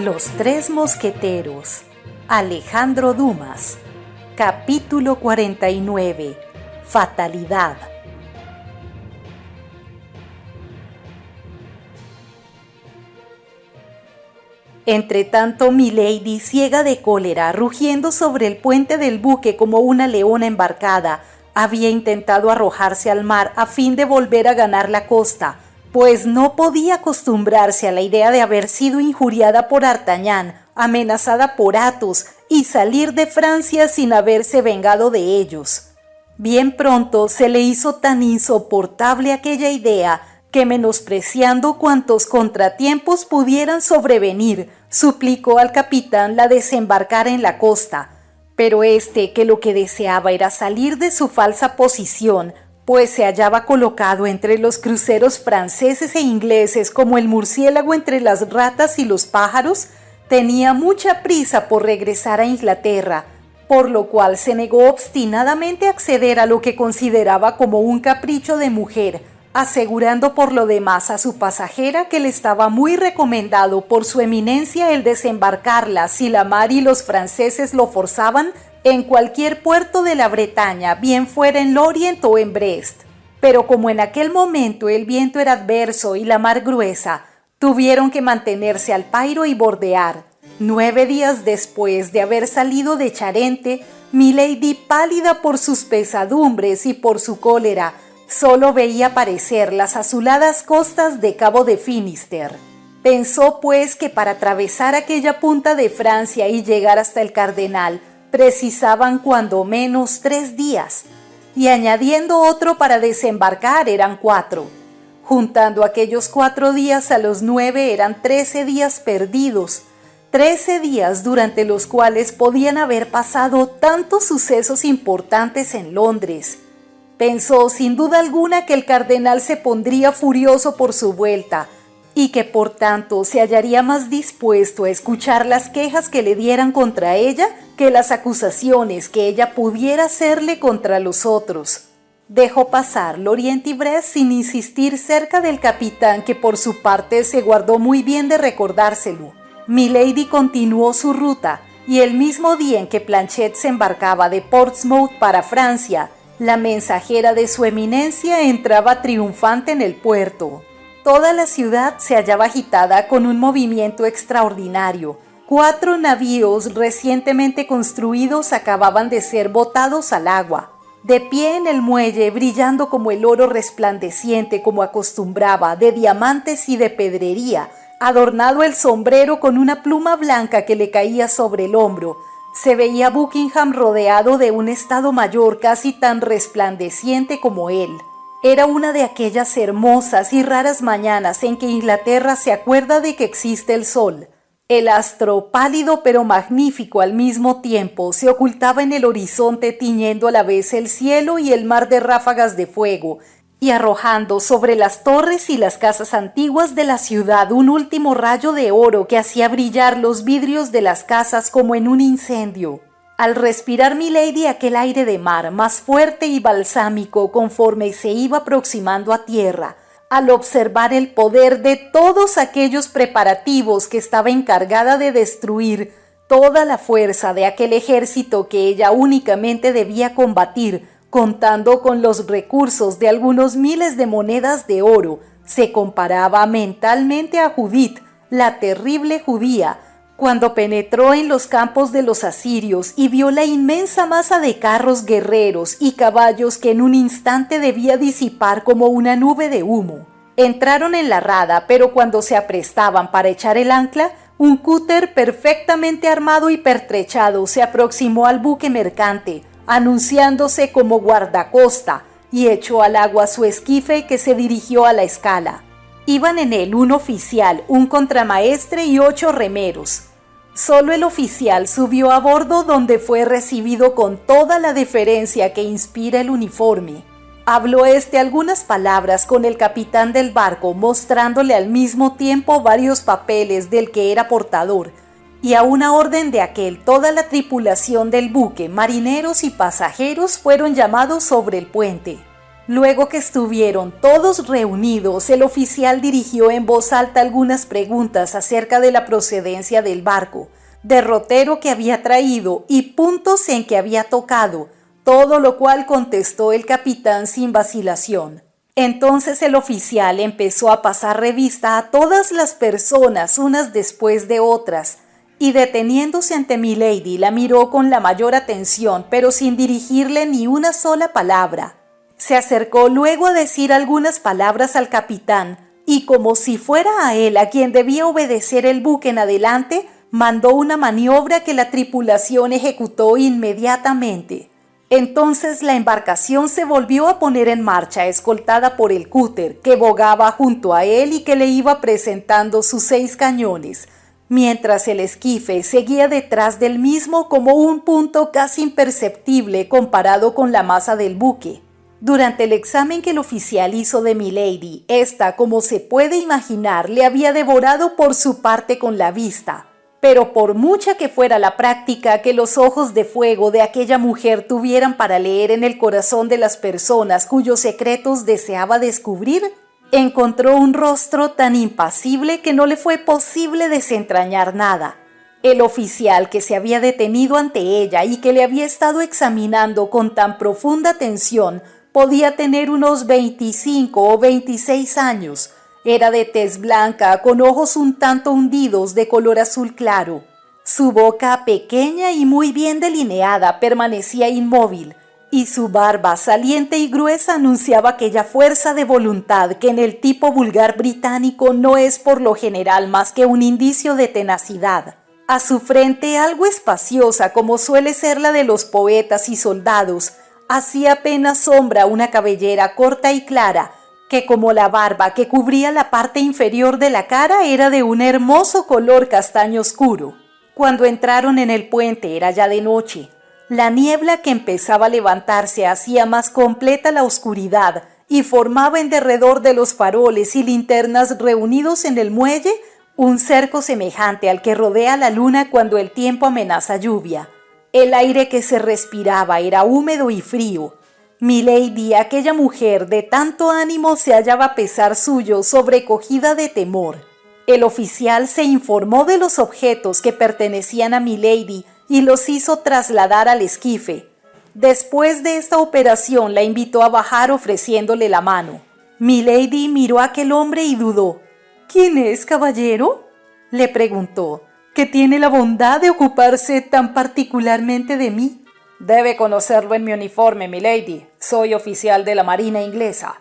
Los Tres Mosqueteros, Alejandro Dumas. Capítulo 49. Fatalidad. Entretanto, Milady, ciega de cólera, rugiendo sobre el puente del buque como una leona embarcada, había intentado arrojarse al mar a fin de volver a ganar la costa, pues no podía acostumbrarse a la idea de haber sido injuriada por D'Artagnan, amenazada por Athos y salir de Francia sin haberse vengado de ellos. Bien pronto se le hizo tan insoportable aquella idea que, menospreciando cuantos contratiempos pudieran sobrevenir, suplicó al capitán la desembarcara en la costa. Pero éste, que lo que deseaba era salir de su falsa posición, pues se hallaba colocado entre los cruceros franceses e ingleses como el murciélago entre las ratas y los pájaros, tenía mucha prisa por regresar a Inglaterra, por lo cual se negó obstinadamente a acceder a lo que consideraba como un capricho de mujer, asegurando por lo demás a su pasajera que le estaba muy recomendado por su eminencia el desembarcarla si la mar y los franceses lo forzaban en cualquier puerto de la Bretaña, bien fuera en Lorient o en Brest. Pero como en aquel momento el viento era adverso y la mar gruesa, tuvieron que mantenerse al pairo y bordear. 9 días después de haber salido de Charente, Milady, pálida por sus pesadumbres y por su cólera, solo veía aparecer las azuladas costas de Cabo de Finisterre. Pensó pues que para atravesar aquella punta de Francia y llegar hasta el Cardenal precisaban cuando menos 3 días, y añadiendo otro para desembarcar eran 4. Juntando aquellos 4 días a los 9 eran 13 días perdidos, 13 días durante los cuales podían haber pasado tantos sucesos importantes en Londres. Pensó sin duda alguna que el cardenal se pondría furioso por su vuelta y que por tanto se hallaría más dispuesto a escuchar las quejas que le dieran contra ella que las acusaciones que ella pudiera hacerle contra los otros. Dejó pasar Lorient y Brest sin insistir cerca del capitán, que por su parte se guardó muy bien de recordárselo. Milady continuó su ruta y el mismo día en que Planchet se embarcaba de Portsmouth para Francia, la mensajera de su eminencia entraba triunfante en el puerto. Toda la ciudad se hallaba agitada con un movimiento extraordinario. 4 navíos recientemente construidos acababan de ser botados al agua. De pie en el muelle, brillando como el oro resplandeciente como acostumbraba, de diamantes y de pedrería, adornado el sombrero con una pluma blanca que le caía sobre el hombro, se veía Buckingham rodeado de un Estado Mayor casi tan resplandeciente como él. Era una de aquellas hermosas y raras mañanas en que Inglaterra se acuerda de que existe el sol. El astro, pálido pero magnífico al mismo tiempo, se ocultaba en el horizonte, tiñendo a la vez el cielo y el mar de ráfagas de fuego, y arrojando sobre las torres y las casas antiguas de la ciudad un último rayo de oro que hacía brillar los vidrios de las casas como en un incendio. Al respirar Milady aquel aire de mar más fuerte y balsámico conforme se iba aproximando a tierra, al observar el poder de todos aquellos preparativos que estaba encargada de destruir toda la fuerza de aquel ejército que ella únicamente debía combatir, contando con los recursos de algunos miles de monedas de oro, se comparaba mentalmente a Judith, la terrible judía, cuando penetró en los campos de los asirios y vio la inmensa masa de carros guerreros y caballos que en un instante debía disipar como una nube de humo. Entraron en la rada, pero cuando se aprestaban para echar el ancla, un cúter perfectamente armado y pertrechado se aproximó al buque mercante, anunciándose como guardacosta, y echó al agua su esquife, que se dirigió a la escala. Iban en él un oficial, un contramaestre y 8 remeros. Solo el oficial subió a bordo, donde fue recibido con toda la deferencia que inspira el uniforme. Habló algunas palabras con el capitán del barco, mostrándole al mismo tiempo varios papeles del que era portador, y a una orden de aquel toda la tripulación del buque, marineros y pasajeros, fueron llamados sobre el puente. Luego que estuvieron todos reunidos, el oficial dirigió en voz alta algunas preguntas acerca de la procedencia del barco, derrotero que había traído y puntos en que había tocado, todo lo cual contestó el capitán sin vacilación. Entonces el oficial empezó a pasar revista a todas las personas unas después de otras, y deteniéndose ante Milady la miró con la mayor atención, pero sin dirigirle ni una sola palabra. Se acercó luego a decir algunas palabras al capitán, y como si fuera a él a quien debía obedecer el buque en adelante, mandó una maniobra que la tripulación ejecutó inmediatamente. Entonces la embarcación se volvió a poner en marcha, escoltada por el cúter, que bogaba junto a él y que le iba presentando sus 6 cañones, mientras el esquife seguía detrás del mismo como un punto casi imperceptible comparado con la masa del buque. Durante el examen que el oficial hizo de Milady, ésta, como se puede imaginar, le había devorado por su parte con la vista. Pero por mucha que fuera la práctica que los ojos de fuego de aquella mujer tuvieran para leer en el corazón de las personas cuyos secretos deseaba descubrir, encontró un rostro tan impasible que no le fue posible desentrañar nada. El oficial que se había detenido ante ella y que le había estado examinando con tan profunda atención podía tener unos 25 o 26 años. Era de tez blanca, con ojos un tanto hundidos de color azul claro. Su boca, pequeña y muy bien delineada, permanecía inmóvil, y su barba saliente y gruesa anunciaba aquella fuerza de voluntad que en el tipo vulgar británico no es por lo general más que un indicio de tenacidad. A su frente, algo espaciosa como suele ser la de los poetas y soldados, hacía apenas sombra una cabellera corta y clara, que como la barba que cubría la parte inferior de la cara era de un hermoso color castaño oscuro. Cuando entraron en el puente era ya de noche. La niebla que empezaba a levantarse hacía más completa la oscuridad y formaba en derredor de los faroles y linternas reunidos en el muelle un cerco semejante al que rodea la luna cuando el tiempo amenaza lluvia. El aire que se respiraba era húmedo y frío. Milady, aquella mujer de tanto ánimo, se hallaba a pesar suyo sobrecogida de temor. El oficial se informó de los objetos que pertenecían a Milady y los hizo trasladar al esquife. Después de esta operación la invitó a bajar ofreciéndole la mano. Milady miró a aquel hombre y dudó. «¿Quién es, caballero?», le preguntó, «que tiene la bondad de ocuparse tan particularmente de mí». «Debe conocerlo en mi uniforme, milady. Soy oficial de la Marina inglesa»,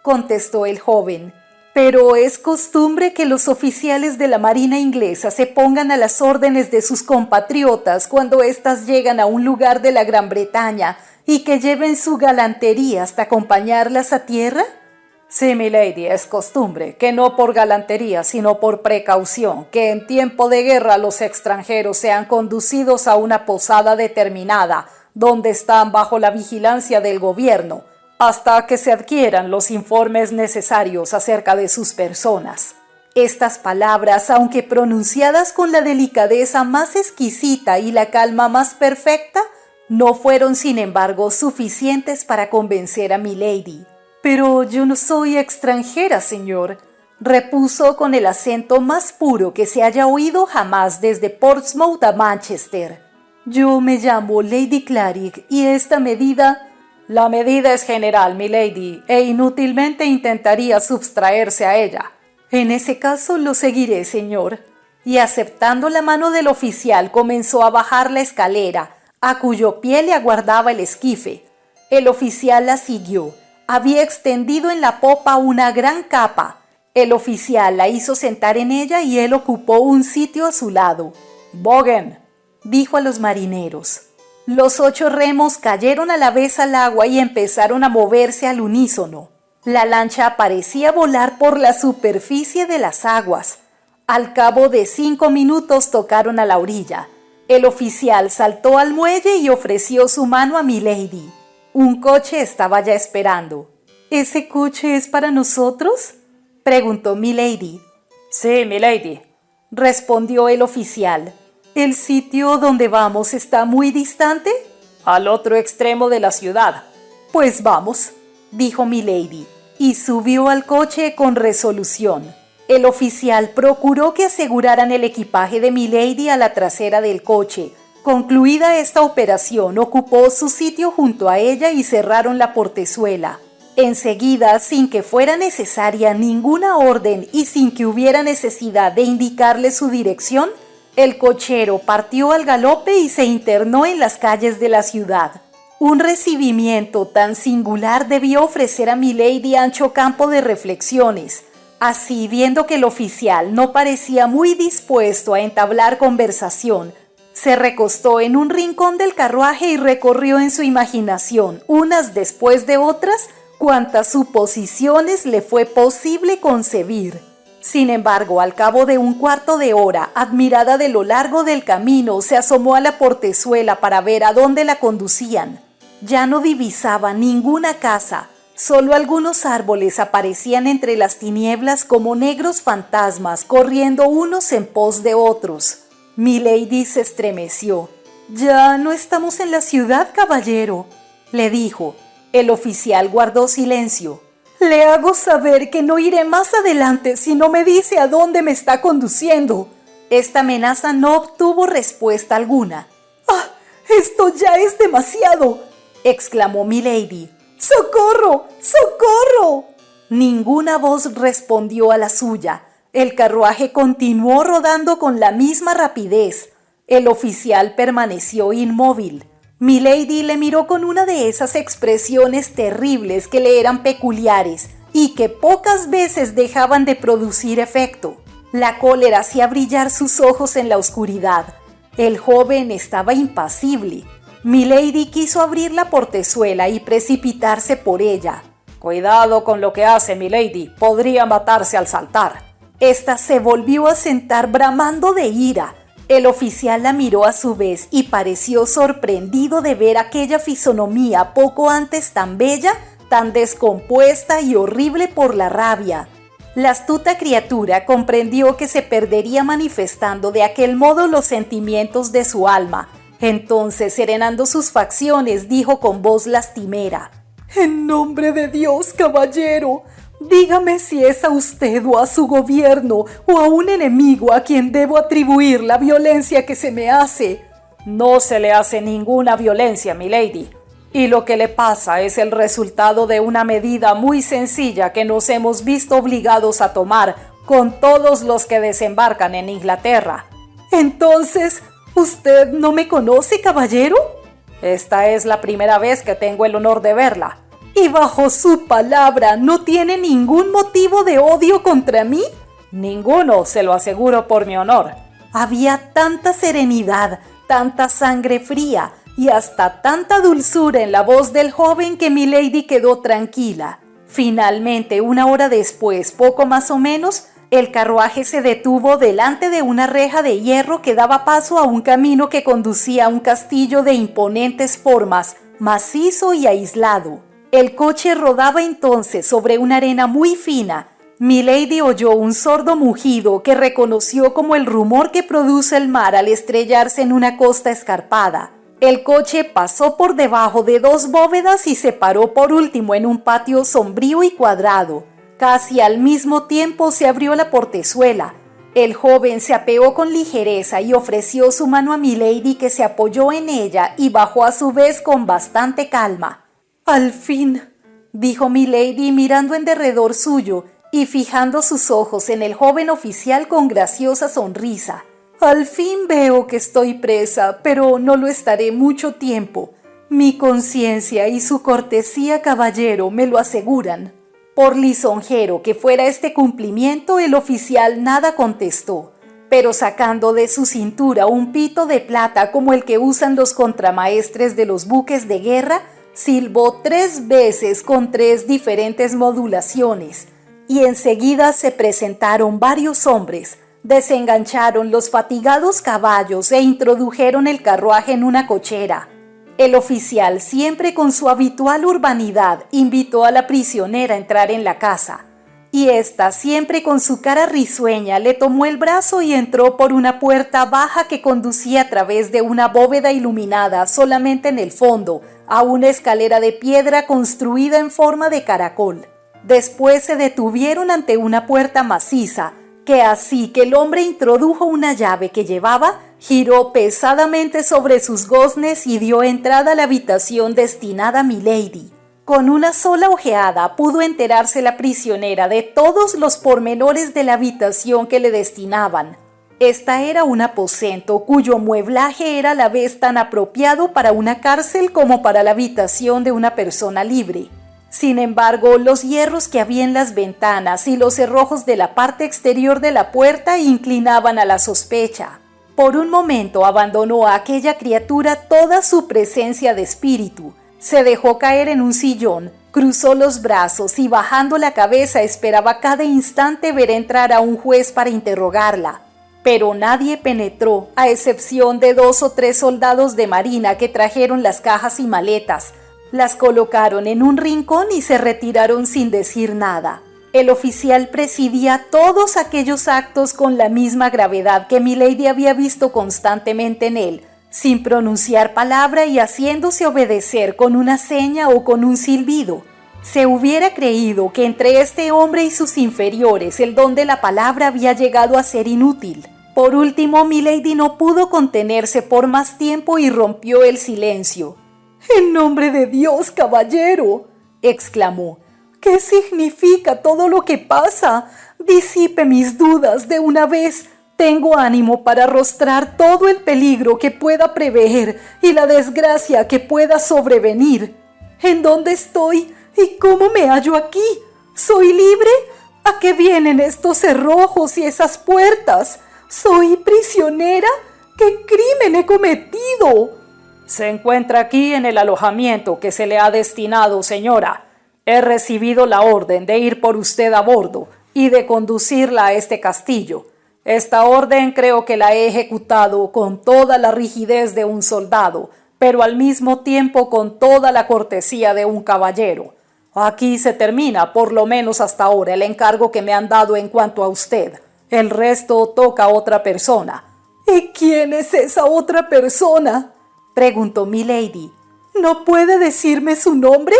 contestó el joven. «Pero es costumbre que los oficiales de la Marina inglesa se pongan a las órdenes de sus compatriotas cuando éstas llegan a un lugar de la Gran Bretaña y que lleven su galantería hasta acompañarlas a tierra». «Sí, milady, es costumbre, que no por galantería, sino por precaución, que en tiempo de guerra los extranjeros sean conducidos a una posada determinada, donde están bajo la vigilancia del gobierno, hasta que se adquieran los informes necesarios acerca de sus personas». Estas palabras, aunque pronunciadas con la delicadeza más exquisita y la calma más perfecta, no fueron sin embargo suficientes para convencer a Milady. «Pero yo no soy extranjera, señor», repuso con el acento más puro que se haya oído jamás desde Portsmouth a Manchester. «Yo me llamo Lady Claridge y esta medida...» «La medida es general, milady, e inútilmente intentaría subtraerse a ella». «En ese caso lo seguiré, señor». Y aceptando la mano del oficial comenzó a bajar la escalera, a cuyo pie le aguardaba el esquife. El oficial la siguió. Había extendido en la popa una gran capa. El oficial la hizo sentar en ella y él ocupó un sitio a su lado. «Bogen», dijo a los marineros. Los 8 remos cayeron a la vez al agua y empezaron a moverse al unísono. La lancha parecía volar por la superficie de las aguas. Al cabo de 5 minutos tocaron a la orilla. El oficial saltó al muelle y ofreció su mano a Milady. Un coche estaba ya esperando. «¿Ese coche es para nosotros?», preguntó Milady. «Sí, milady», respondió el oficial. «¿El sitio donde vamos está muy distante?». «Al otro extremo de la ciudad». «Pues vamos». dijo milady, y subió al coche con resolución. El oficial procuró que aseguraran el equipaje de milady a la trasera del coche. Concluida esta operación, ocupó su sitio junto a ella y cerraron la portezuela. Enseguida, sin que fuera necesaria ninguna orden y sin que hubiera necesidad de indicarle su dirección, el cochero partió al galope y se internó en las calles de la ciudad. Un recibimiento tan singular debió ofrecer a milady ancho campo de reflexiones. Así, viendo que el oficial no parecía muy dispuesto a entablar conversación, se recostó en un rincón del carruaje y recorrió en su imaginación, unas después de otras, cuantas suposiciones le fue posible concebir. Sin embargo, al cabo de un cuarto de hora, admirada de lo largo del camino, se asomó a la portezuela para ver a dónde la conducían. Ya no divisaba ninguna casa, solo algunos árboles aparecían entre las tinieblas como negros fantasmas corriendo unos en pos de otros. Milady se estremeció. «Ya no estamos en la ciudad, caballero», le dijo. El oficial guardó silencio. «Le hago saber que no iré más adelante si no me dice a dónde me está conduciendo». Esta amenaza no obtuvo respuesta alguna. «¡Ah! Esto ya es demasiado», exclamó milady. «¡Socorro! ¡Socorro!». Ninguna voz respondió a la suya. El carruaje continuó rodando con la misma rapidez. El oficial permaneció inmóvil. Milady le miró con una de esas expresiones terribles que le eran peculiares y que pocas veces dejaban de producir efecto. La cólera hacía brillar sus ojos en la oscuridad. El joven estaba impasible. Milady quiso abrir la portezuela y precipitarse por ella. «Cuidado con lo que hace, milady, podría matarse al saltar». Esta se volvió a sentar bramando de ira. El oficial la miró a su vez y pareció sorprendido de ver aquella fisonomía poco antes tan bella, tan descompuesta y horrible por la rabia. La astuta criatura comprendió que se perdería manifestando de aquel modo los sentimientos de su alma. Entonces, serenando sus facciones, dijo con voz lastimera: «En nombre de Dios, caballero, dígame si es a usted o a su gobierno o a un enemigo a quien debo atribuir la violencia que se me hace». «No se le hace ninguna violencia, milady, y lo que le pasa es el resultado de una medida muy sencilla que nos hemos visto obligados a tomar con todos los que desembarcan en Inglaterra». «Entonces, ¿usted no me conoce, caballero?». «Esta es la primera vez que tengo el honor de verla». «¿Y bajo su palabra no tiene ningún motivo de odio contra mí?». «Ninguno, se lo aseguro por mi honor». Había tanta serenidad, tanta sangre fría y hasta tanta dulzura en la voz del joven que milady quedó tranquila. Finalmente, una hora después, poco más o menos, el carruaje se detuvo delante de una reja de hierro que daba paso a un camino que conducía a un castillo de imponentes formas, macizo y aislado. El coche rodaba entonces sobre una arena muy fina. Milady oyó un sordo mugido que reconoció como el rumor que produce el mar al estrellarse en una costa escarpada. El coche pasó por debajo de dos bóvedas y se paró por último en un patio sombrío y cuadrado. Casi al mismo tiempo se abrió la portezuela. El joven se apeó con ligereza y ofreció su mano a milady, que se apoyó en ella y bajó a su vez con bastante calma. «Al fin», dijo milady mirando en derredor suyo y fijando sus ojos en el joven oficial con graciosa sonrisa. «Al fin veo que estoy presa, pero no lo estaré mucho tiempo. Mi conciencia y su cortesía, caballero, me lo aseguran». Por lisonjero que fuera este cumplimiento, el oficial nada contestó, pero sacando de su cintura un pito de plata como el que usan los contramaestres de los buques de guerra, silbó 3 veces con 3 diferentes modulaciones, y enseguida se presentaron varios hombres, desengancharon los fatigados caballos e introdujeron el carruaje en una cochera. El oficial, siempre con su habitual urbanidad, invitó a la prisionera a entrar en la casa, y ésta, siempre con su cara risueña, le tomó el brazo y entró por una puerta baja que conducía a través de una bóveda iluminada solamente en el fondo, a una escalera de piedra construida en forma de caracol. Después se detuvieron ante una puerta maciza, que así que el hombre introdujo una llave que llevaba, giró pesadamente sobre sus goznes y dio entrada a la habitación destinada a Milady. Con una sola ojeada pudo enterarse la prisionera de todos los pormenores de la habitación que le destinaban. Esta era un aposento cuyo mueblaje era a la vez tan apropiado para una cárcel como para la habitación de una persona libre. Sin embargo, los hierros que había en las ventanas y los cerrojos de la parte exterior de la puerta inclinaban a la sospecha. Por un momento abandonó a aquella criatura toda su presencia de espíritu. Se dejó caer en un sillón, cruzó los brazos y bajando la cabeza esperaba cada instante ver entrar a un juez para interrogarla. Pero nadie penetró, a excepción de 2 o 3 soldados de marina que trajeron las cajas y maletas. Las colocaron en un rincón y se retiraron sin decir nada. El oficial presidía todos aquellos actos con la misma gravedad que Milady había visto constantemente en él, sin pronunciar palabra y haciéndose obedecer con una seña o con un silbido. Se hubiera creído que entre este hombre y sus inferiores el don de la palabra había llegado a ser inútil. Por último, Milady no pudo contenerse por más tiempo y rompió el silencio. «En nombre de Dios, caballero», exclamó, «¿qué significa todo lo que pasa? Disipe mis dudas de una vez. Tengo ánimo para arrostrar todo el peligro que pueda prever y la desgracia que pueda sobrevenir. ¿En dónde estoy y cómo me hallo aquí? ¿Soy libre? ¿A qué vienen estos cerrojos y esas puertas? ¿Soy prisionera? ¿Qué crimen he cometido?» Se encuentra aquí en el alojamiento que se le ha destinado, señora. He recibido la orden de ir por usted a bordo y de conducirla a este castillo. Esta orden creo que la he ejecutado con toda la rigidez de un soldado, pero al mismo tiempo con toda la cortesía de un caballero. Aquí se termina, por lo menos hasta ahora, el encargo que me han dado en cuanto a usted. El resto toca a otra persona. ¿Y quién es esa otra persona?, preguntó Milady. ¿No puede decirme su nombre?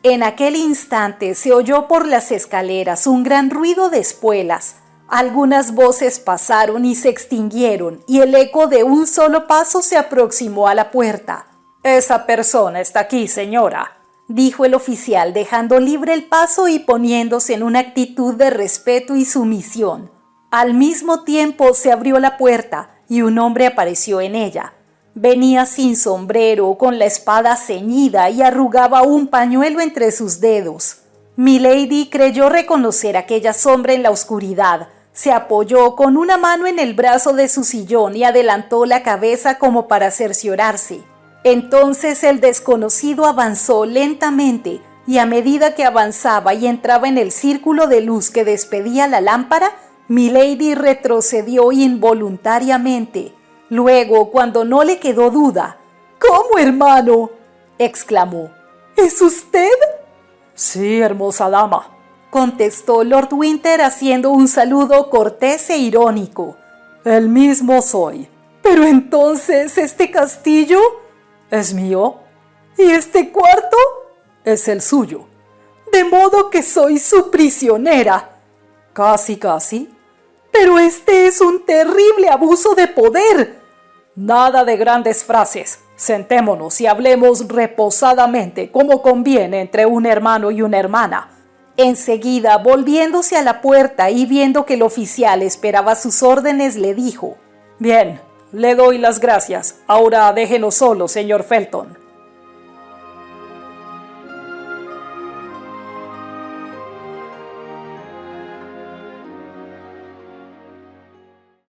En aquel instante se oyó por las escaleras un gran ruido de espuelas. Algunas voces pasaron y se extinguieron, y el eco de un solo paso se aproximó a la puerta. «Esa persona está aquí, señora», dijo el oficial, dejando libre el paso y poniéndose en una actitud de respeto y sumisión. Al mismo tiempo se abrió la puerta y un hombre apareció en ella. Venía sin sombrero, con la espada ceñida y arrugaba un pañuelo entre sus dedos. Milady creyó reconocer aquella sombra en la oscuridad. Se apoyó con una mano en el brazo de su sillón y adelantó la cabeza como para cerciorarse. Entonces el desconocido avanzó lentamente y a medida que avanzaba y entraba en el círculo de luz que despedía la lámpara, Milady retrocedió involuntariamente. Luego, cuando no le quedó duda, «¿Cómo, hermano?», exclamó. «¿Es usted?». «Sí, hermosa dama», contestó Lord Winter haciendo un saludo cortés e irónico. «El mismo soy». «Pero entonces, ¿este castillo?» «Es mío». «¿Y este cuarto?» «Es el suyo». «De modo que soy su prisionera». «Casi, casi». «Pero este es un terrible abuso de poder». «Nada de grandes frases. Sentémonos y hablemos reposadamente, como conviene entre un hermano y una hermana». Enseguida, volviéndose a la puerta y viendo que el oficial esperaba sus órdenes, le dijo: «Bien, le doy las gracias. Ahora déjenos solos, señor Felton».